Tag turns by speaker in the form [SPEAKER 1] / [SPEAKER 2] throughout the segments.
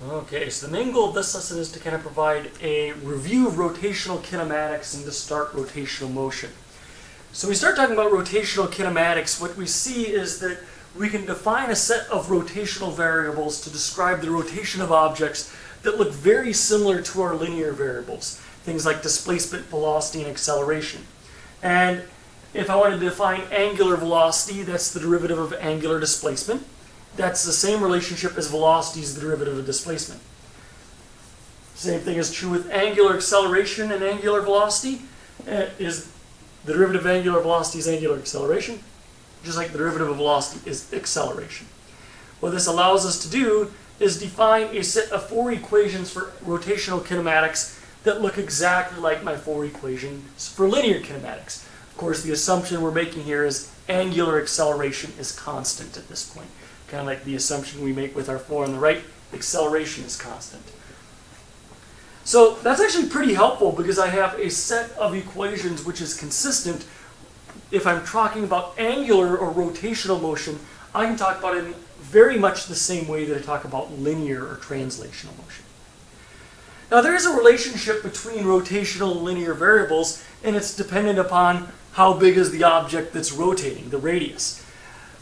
[SPEAKER 1] Okay, so the main goal of this lesson is to kind of provide a review of rotational kinematics and to start rotational motion. So we start talking about rotational kinematics, what we see is that we can define a set of rotational variables to describe the rotation of objects that look very similar to our linear variables, things like displacement, velocity, and acceleration. And if I wanted to define angular velocity, that's the derivative of angular displacement. That's the same relationship as velocity is the derivative of displacement. Same thing is true with angular acceleration and angular velocity. Is the derivative of angular velocity is angular acceleration, just like the derivative of velocity is acceleration. What this allows us to do is define a set of four equations for rotational kinematics that look exactly like my four equations for linear kinematics. Of course, the assumption we're making here is angular acceleration is constant at this point. Kind of like the assumption we make with our four on the right, acceleration is constant. So that's actually pretty helpful because I have a set of equations which is consistent. If I'm talking about angular or rotational motion, I can talk about it in very much the same way that I talk about linear or translational motion. Now there is a relationship between rotational and linear variables, and it's dependent upon how big is the object that's rotating, the radius.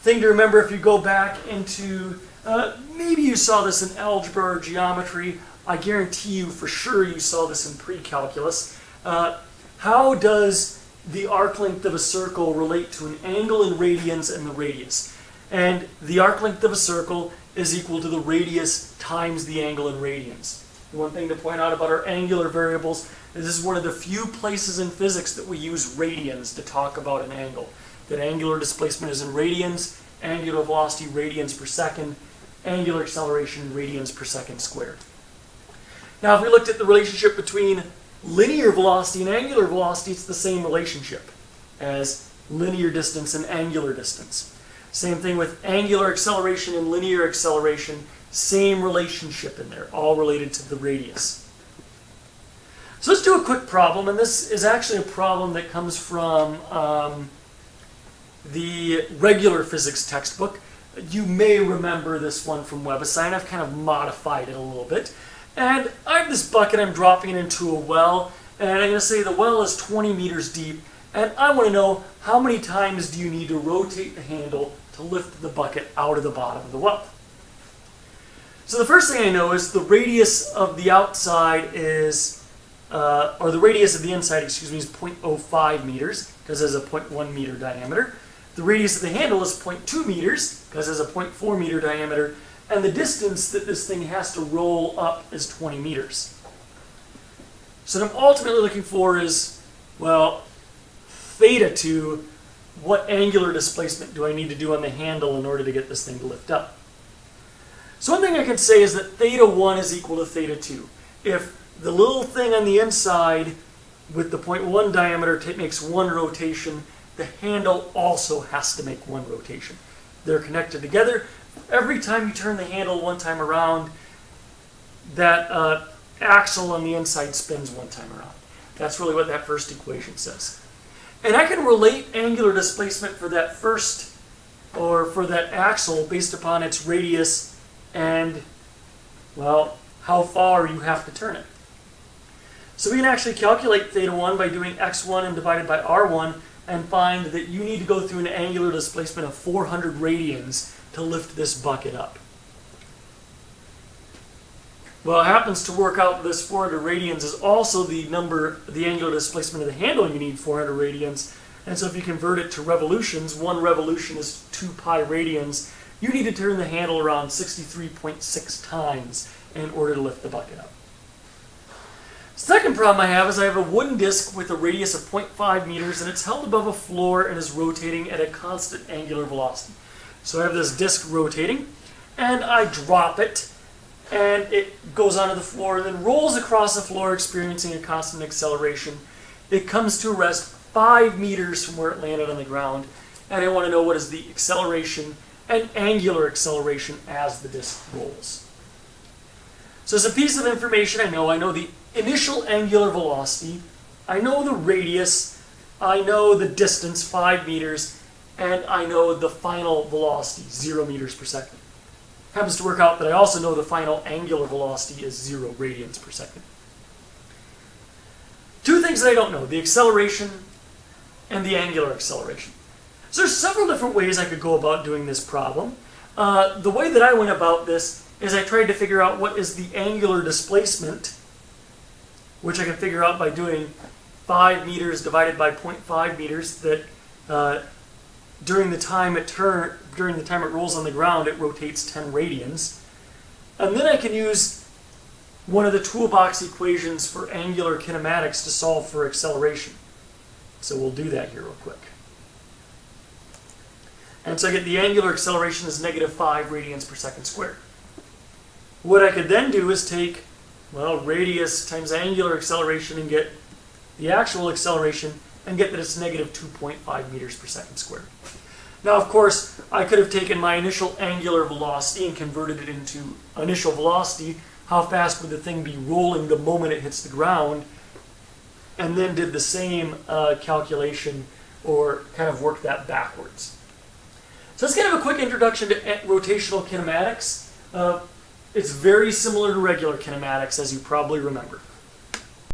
[SPEAKER 1] Thing to remember if you go back into, maybe you saw this in algebra or geometry, I guarantee you for sure you saw this in pre-calculus. How does the arc length of a circle relate to an angle in radians and the radius? And the arc length of a circle is equal to the radius times the angle in radians. One thing to point out about our angular variables is this is one of the few places in physics that we use radians to talk about an angle. That angular displacement is in radians, angular velocity radians per second, angular acceleration radians per second squared. Now if we looked at the relationship between linear velocity and angular velocity, it's the same relationship as linear distance and angular distance. Same thing with angular acceleration and linear acceleration, same relationship in there, all related to the radius. So let's do a quick problem, and this is actually a problem that comes from the regular physics textbook. You may remember this one from WebAssign. I've kind of modified it a little bit. And I have this bucket, I'm dropping it into a well, and I'm going to say the well is 20 meters deep, and I want to know how many times do you need to rotate the handle to lift the bucket out of the bottom of the well. So the first thing I know is the radius of the outside is, or the radius of the inside, excuse me, is 0.05 meters, because it has a 0.1 meter diameter. The radius of the handle is 0.2 meters, because it has a 0.4 meter diameter, and the distance that this thing has to roll up is 20 meters. So what I'm ultimately looking for is, well, theta 2, what angular displacement do I need to do on the handle in order to get this thing to lift up? So one thing I can say is that theta 1 is equal to theta 2. If the little thing on the inside with the 0.1 diameter makes one rotation, the handle also has to make one rotation. They're connected together. Every time you turn the handle one time around, that axle on the inside spins one time around. That's really what that first equation says. And I can relate angular displacement for that first, or for that axle, based upon its radius and, well, how far you have to turn it. So we can actually calculate theta 1 by doing x1 and divided by r1, and find that you need to go through an angular displacement of 400 radians to lift this bucket up. Well, it happens to work out this 400 radians is also the angular displacement of the handle you need 400 radians. And so if you convert it to revolutions, one revolution is 2 pi radians. You need to turn the handle around 63.6 times in order to lift the bucket up. Second problem I have is I have a wooden disc with a radius of 0.5 meters, and it's held above a floor and is rotating at a constant angular velocity. So I have this disc rotating, and I drop it, and it goes onto the floor and then rolls across the floor, experiencing a constant acceleration. It comes to rest 5 meters from where it landed on the ground, and I want to know what is the acceleration and angular acceleration as the disc rolls. So as a piece of information I know the initial angular velocity, I know the radius, I know the distance, 5 meters, and I know the final velocity, 0 meters per second. happens to work out that I also know the final angular velocity is 0 radians per second. Two things that I don't know, the acceleration and the angular acceleration. So there's several different ways I could go about doing this problem. The way that I went about this is I tried to figure out what is the angular displacement, which I can figure out by doing 5 meters divided by 0.5 meters, that during the time it rolls on the ground, it rotates 10 radians. And then I can use one of the toolbox equations for angular kinematics to solve for acceleration. So we'll do that here real quick. And so I get the angular acceleration is -5 radians per second squared. What I could then do is take, well, radius times angular acceleration and get the actual acceleration and get that it's -2.5 meters per second squared. Now, of course, I could have taken my initial angular velocity and converted it into initial velocity. How fast would the thing be rolling the moment it hits the ground? And then did the same calculation, or kind of work that backwards. So that's kind of a quick introduction to rotational kinematics. It's very similar to regular kinematics, as you probably remember.